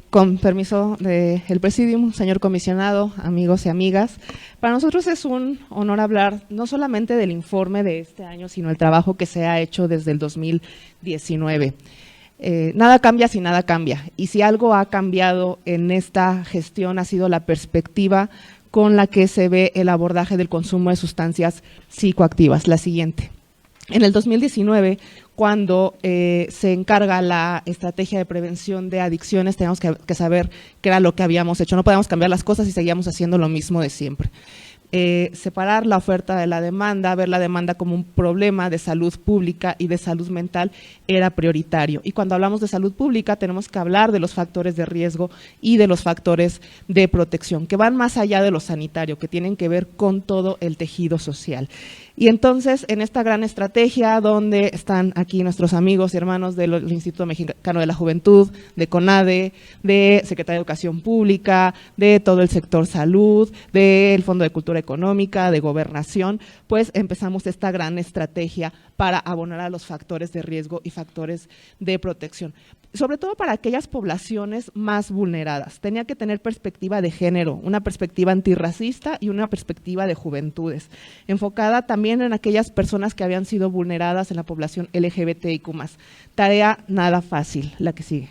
Con permiso del Presidium, señor comisionado, amigos y amigas, para nosotros es un honor hablar no solamente del informe de este año, sino el trabajo que se ha hecho desde el 2019. Nada cambia si nada cambia, y si algo ha cambiado en esta gestión ha sido la perspectiva con la que se ve el abordaje del consumo de sustancias psicoactivas. La siguiente. En el 2019, cuando se encarga la estrategia de prevención de adicciones, teníamos que saber qué era lo que habíamos hecho. No podíamos cambiar las cosas y seguíamos haciendo lo mismo de siempre. Separar la oferta de la demanda, ver la demanda como un problema de salud pública y de salud mental era prioritario. Y cuando hablamos de salud pública tenemos que hablar de los factores de riesgo y de los factores de protección, que van más allá de lo sanitario, que tienen que ver con todo el tejido social. Y entonces, en esta gran estrategia, donde están aquí nuestros amigos y hermanos del Instituto Mexicano de la Juventud, de CONADE, de Secretaría de Educación Pública, de todo el sector salud, del Fondo de Cultura Económica, de Gobernación, pues empezamos esta gran estrategia para abonar a los factores de riesgo y factores de protección, sobre todo para aquellas poblaciones más vulneradas. Tenía que tener perspectiva de género, una perspectiva antirracista y una perspectiva de juventudes, enfocada también en aquellas personas que habían sido vulneradas en la población LGBTIQ+. Tarea nada fácil, la que sigue.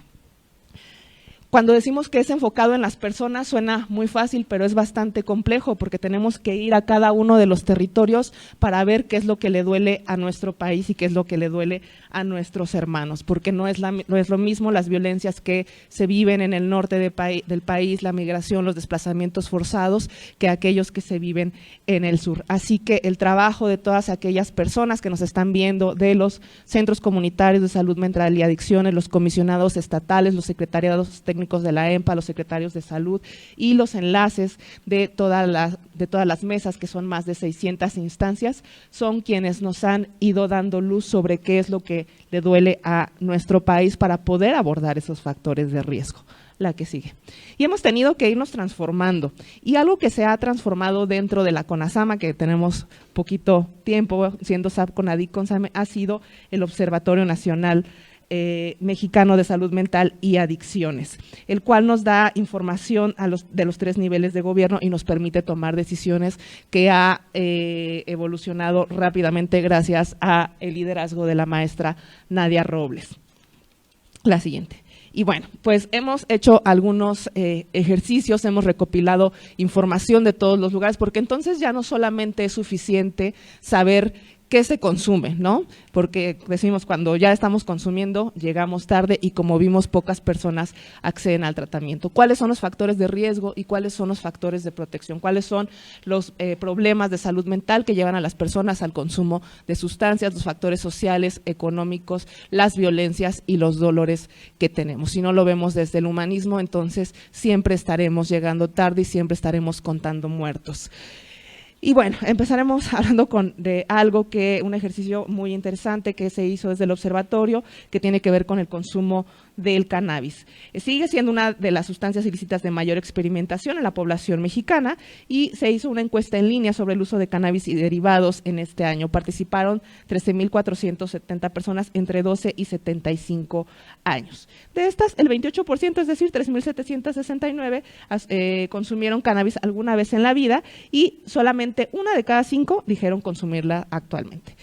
Cuando decimos que es enfocado en las personas suena muy fácil, pero es bastante complejo porque tenemos que ir a cada uno de los territorios para ver qué es lo que le duele a nuestro país y qué es lo que le duele a nuestros hermanos, porque no es lo mismo las violencias que se viven en el norte del país, la migración, los desplazamientos forzados, que aquellos que se viven en el sur. Así que el trabajo de todas aquellas personas que nos están viendo, de los centros comunitarios de salud mental y adicciones, los comisionados estatales, los secretariados técnicos de la EMPA, los secretarios de salud y los enlaces de todas las mesas, que son más de 600 instancias, son quienes nos han ido dando luz sobre qué es lo que le duele a nuestro país para poder abordar esos factores de riesgo. La que sigue. Y hemos tenido que irnos transformando. Y algo que se ha transformado dentro de la CONASAMA, que tenemos poquito tiempo siendo SAP-CONADIC, CONSAME, ha sido el Observatorio Nacional Mexicano de Salud Mental y Adicciones, el cual nos da información de los 3 niveles de gobierno y nos permite tomar decisiones, que ha evolucionado rápidamente gracias a el liderazgo de la maestra Nadia Robles. La siguiente. Y bueno, pues hemos hecho algunos ejercicios, hemos recopilado información de todos los lugares, porque entonces ya no solamente es suficiente saber qué se consume, ¿no? Porque decimos, cuando ya estamos consumiendo, llegamos tarde y, como vimos, pocas personas acceden al tratamiento. ¿Cuáles son los factores de riesgo y cuáles son los factores de protección? ¿Cuáles son los problemas de salud mental que llevan a las personas al consumo de sustancias, los factores sociales, económicos, las violencias y los dolores que tenemos? Si no lo vemos desde el humanismo, entonces siempre estaremos llegando tarde y siempre estaremos contando muertos. Y bueno, empezaremos hablando de algo un ejercicio muy interesante que se hizo desde el observatorio, que tiene que ver con el consumo del cannabis. Sigue siendo una de las sustancias ilícitas de mayor experimentación en la población mexicana, y se hizo una encuesta en línea sobre el uso de cannabis y derivados en este año. Participaron 13,470 personas entre 12 y 75 años. De estas, el 28%, es decir, 3,769, consumieron cannabis alguna vez en la vida, y solamente 1 de cada 5 dijeron consumirla actualmente.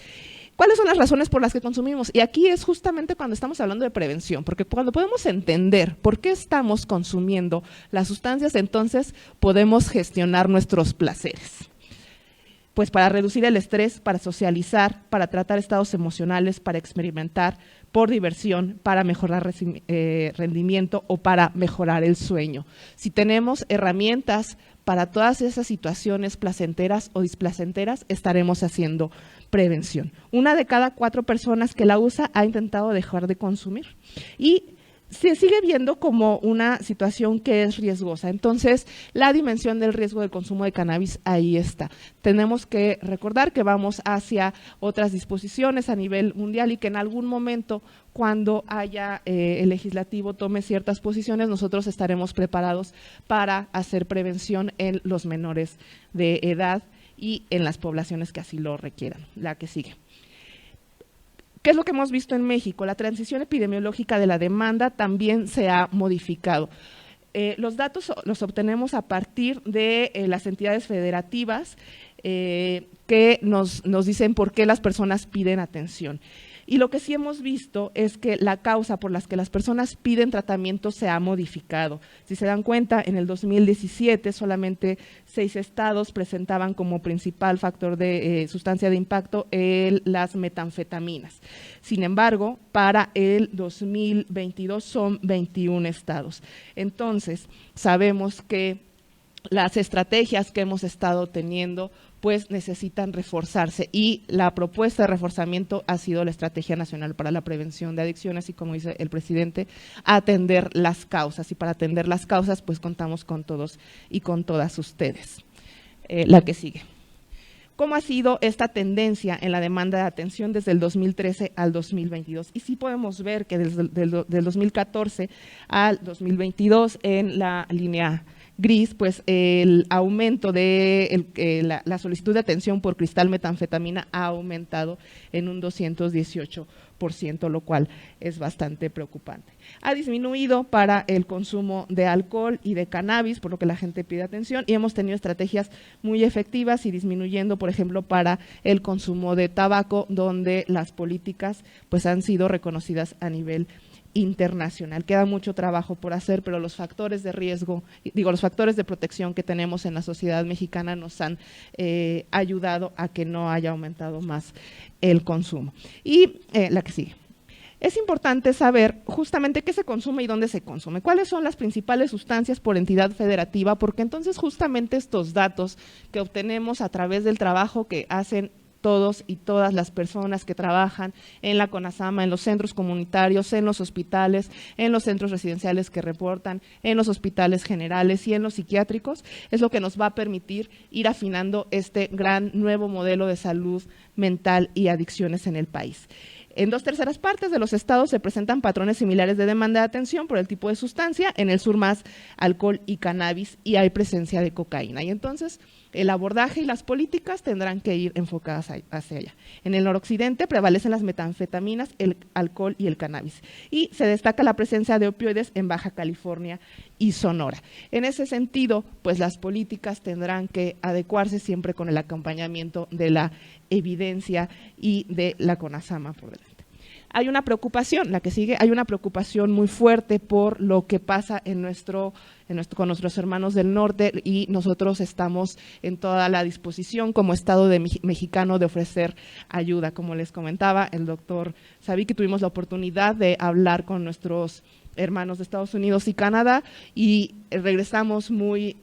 ¿Cuáles son las razones por las que consumimos? Y aquí es justamente cuando estamos hablando de prevención, porque cuando podemos entender por qué estamos consumiendo las sustancias, entonces podemos gestionar nuestros placeres. Pues para reducir el estrés, para socializar, para tratar estados emocionales, para experimentar, por diversión, para mejorar rendimiento o para mejorar el sueño. Si tenemos herramientas para todas esas situaciones placenteras o displacenteras, estaremos haciendo prevención. 1 de cada 4 personas que la usa ha intentado dejar de consumir, y se sigue viendo como una situación que es riesgosa. Entonces, la dimensión del riesgo del consumo de cannabis ahí está. Tenemos que recordar que vamos hacia otras disposiciones a nivel mundial, y que en algún momento, cuando haya el legislativo tome ciertas posiciones, nosotros estaremos preparados para hacer prevención en los menores de edad y en las poblaciones que así lo requieran. La que sigue. ¿Qué es lo que hemos visto en México? La transición epidemiológica de la demanda también se ha modificado. Los datos los obtenemos a partir de las entidades federativas que nos dicen por qué las personas piden atención. Y lo que sí hemos visto es que la causa por las que las personas piden tratamiento se ha modificado. Si se dan cuenta, en el 2017 solamente 6 estados presentaban como principal factor de sustancia de impacto las metanfetaminas. Sin embargo, para el 2022 son 21 estados. Entonces, sabemos que las estrategias que hemos estado teniendo pues necesitan reforzarse, y la propuesta de reforzamiento ha sido la Estrategia Nacional para la Prevención de Adicciones y, como dice el presidente, atender las causas, y para atender las causas pues contamos con todos y con todas ustedes. La que sigue. ¿Cómo ha sido esta tendencia en la demanda de atención desde el 2013 al 2022? Y sí podemos ver que desde del 2014 al 2022 en la línea gris, pues el aumento de la solicitud de atención por cristal metanfetamina ha aumentado en un 218%, lo cual es bastante preocupante. Ha disminuido para el consumo de alcohol y de cannabis, por lo que la gente pide atención, y hemos tenido estrategias muy efectivas y disminuyendo, por ejemplo, para el consumo de tabaco, donde las políticas pues han sido reconocidas a nivel internacional. Queda mucho trabajo por hacer, pero los factores de riesgo, los factores de protección que tenemos en la sociedad mexicana nos han ayudado a que no haya aumentado más el consumo. Y la que sigue. Es importante saber justamente qué se consume y dónde se consume, cuáles son las principales sustancias por entidad federativa, porque entonces justamente estos datos que obtenemos a través del trabajo que hacen todos y todas las personas que trabajan en la CONASAMA, en los centros comunitarios, en los hospitales, en los centros residenciales que reportan, en los hospitales generales y en los psiquiátricos, es lo que nos va a permitir ir afinando este gran nuevo modelo de salud mental y adicciones en el país. En 2/3 partes de los estados se presentan patrones similares de demanda de atención por el tipo de sustancia, en el sur más alcohol y cannabis, y hay presencia de cocaína. Y entonces el abordaje y las políticas tendrán que ir enfocadas hacia allá. En el noroccidente prevalecen las metanfetaminas, el alcohol y el cannabis. Y se destaca la presencia de opioides en Baja California y Sonora. En ese sentido, pues las políticas tendrán que adecuarse siempre con el acompañamiento de la evidencia y de la CONASAMA por delante. Hay una preocupación, la que sigue, hay una preocupación muy fuerte por lo que pasa con nuestros hermanos del norte, y nosotros estamos en toda la disposición como Estado mexicano de ofrecer ayuda. Como les comentaba el doctor Sabi, que tuvimos la oportunidad de hablar con nuestros hermanos de Estados Unidos y Canadá, y regresamos muy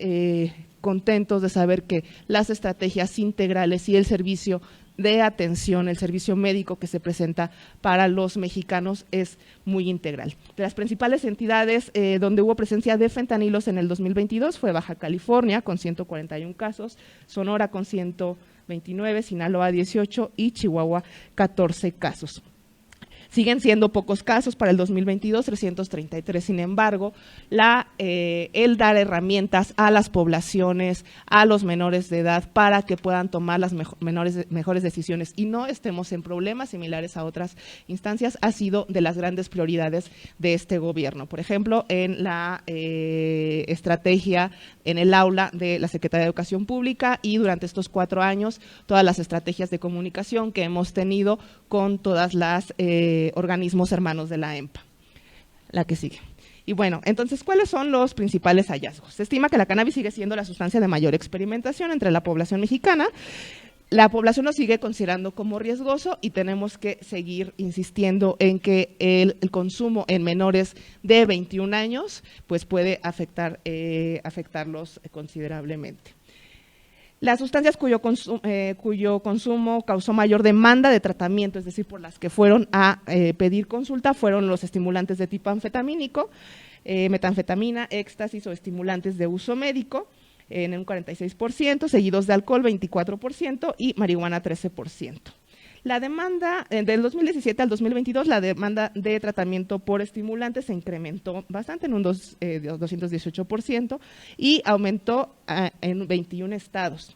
contentos de saber que las estrategias integrales y el servicio de atención, el servicio médico que se presenta para los mexicanos es muy integral. De las principales entidades donde hubo presencia de fentanilos en el 2022 fue Baja California con 141 casos, Sonora con 129, Sinaloa 18 y Chihuahua 14 casos. Siguen siendo pocos casos para el 2022, 333. Sin embargo, el dar herramientas a las poblaciones, a los menores de edad, para que puedan tomar las mejores decisiones y no estemos en problemas similares a otras instancias, ha sido de las grandes prioridades de este gobierno. Por ejemplo, en la estrategia en el aula de la Secretaría de Educación Pública, y durante estos 4 años, todas las estrategias de comunicación que hemos tenido con todas las organismos hermanos de la EMPA. La que sigue. Y bueno, entonces, ¿cuáles son los principales hallazgos? Se estima que la cannabis sigue siendo la sustancia de mayor experimentación entre la población mexicana. La población lo sigue considerando como riesgoso y tenemos que seguir insistiendo en que el consumo en menores de 21 años pues puede afectarlos considerablemente. Las sustancias cuyo consumo causó mayor demanda de tratamiento, es decir, por las que fueron a pedir consulta, fueron los estimulantes de tipo anfetamínico, metanfetamina, éxtasis o estimulantes de uso médico, en un 46%, seguidos de alcohol 24% y marihuana 13%. La demanda, del 2017 al 2022, la demanda de tratamiento por estimulantes se incrementó bastante en un 218% y aumentó en 21 estados.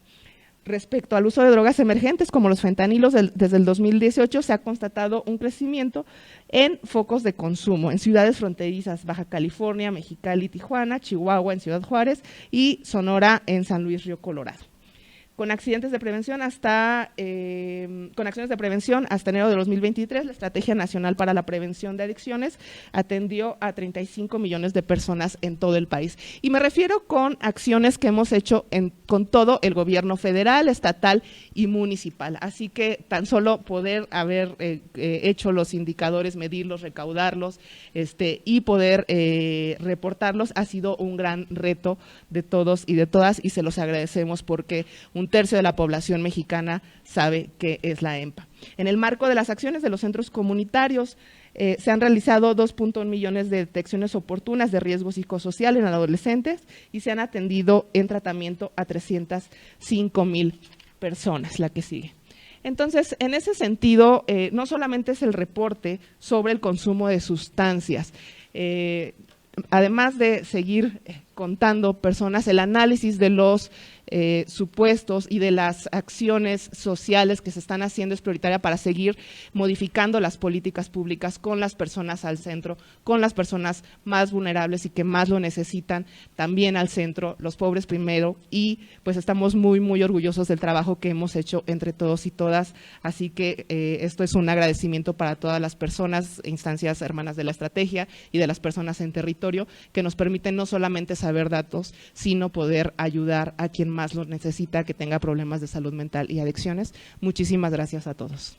Respecto al uso de drogas emergentes como los fentanilos, desde el 2018 se ha constatado un crecimiento en focos de consumo en ciudades fronterizas, Baja California, Mexicali, Tijuana, Chihuahua en Ciudad Juárez y Sonora en San Luis Río Colorado. Con acciones de prevención hasta enero de 2023, la Estrategia Nacional para la Prevención de Adicciones atendió a 35 millones de personas en todo el país. Y me refiero con acciones que hemos hecho con todo el gobierno federal, estatal y municipal. Así que tan solo poder haber hecho los indicadores, medirlos, recaudarlos y poder reportarlos ha sido un gran reto de todos y de todas, y se los agradecemos porque un tercio de la población mexicana sabe qué es la EMPA. En el marco de las acciones de los centros comunitarios, se han realizado 2.1 millones de detecciones oportunas de riesgo psicosocial en adolescentes y se han atendido en tratamiento a 305,000 personas, la que sigue. Entonces, en ese sentido, no solamente es el reporte sobre el consumo de sustancias, además de seguir contando personas, el análisis de los supuestos y de las acciones sociales que se están haciendo es prioritaria para seguir modificando las políticas públicas con las personas al centro, con las personas más vulnerables y que más lo necesitan también al centro, los pobres primero, y pues estamos muy, muy orgullosos del trabajo que hemos hecho entre todos y todas, así que esto es un agradecimiento para todas las personas, instancias hermanas de la estrategia y de las personas en territorio que nos permiten no solamente saber datos, sino poder ayudar a quien más lo necesita, que tenga problemas de salud mental y adicciones. Muchísimas gracias a todos.